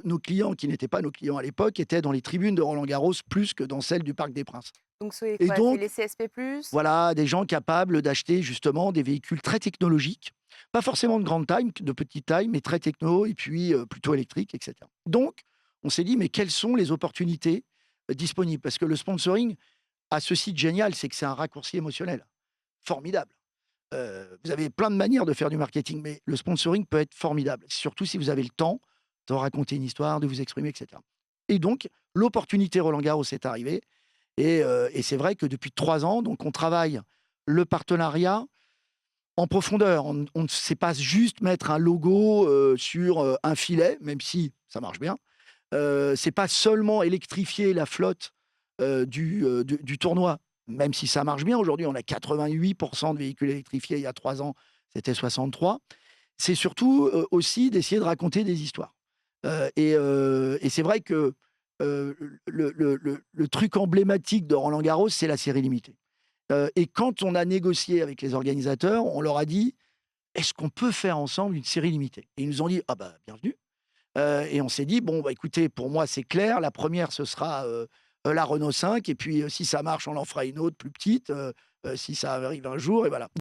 nos clients, qui n'étaient pas nos clients à l'époque, étaient dans les tribunes de Roland-Garros plus que dans celles du Parc des Princes. Donc c'est Et quoi? C'est donc, les CSP+? voilà, des gens capables d'acheter justement des véhicules très technologiques, pas forcément de grande taille, de petite taille, mais très techno et puis plutôt électriques, etc. Donc, on s'est dit, mais quelles sont les opportunités disponibles? Parce que le sponsoring a ceci de génial, c'est que c'est un raccourci émotionnel formidable. Vous avez plein de manières de faire du marketing, mais le sponsoring peut être formidable, surtout si vous avez le temps de raconter une histoire, de vous exprimer, etc. Et donc, l'opportunité Roland Garros est arrivée. Et c'est vrai que depuis 3 ans, donc on travaille le partenariat en profondeur. On ne sait pas juste mettre un logo sur un filet, même si ça marche bien. C'est pas seulement électrifier la flotte du tournoi, même si ça marche bien. Aujourd'hui, on a 88% de véhicules électrifiés. Il y a 3 ans, c'était 63. C'est surtout aussi d'essayer de raconter des histoires. Et c'est vrai que le truc emblématique de Roland Garros, c'est la série limitée. Et quand on a négocié avec les organisateurs, on leur a dit: «Est-ce qu'on peut faire ensemble une série limitée?» Et ils nous ont dit: «Ah bah, bienvenue». Et on s'est dit: «Bon, bah, écoutez, pour moi, c'est clair. La première, ce sera, la Renault 5 et puis, si ça marche, on en fera une autre plus petite, si ça arrive un jour et voilà».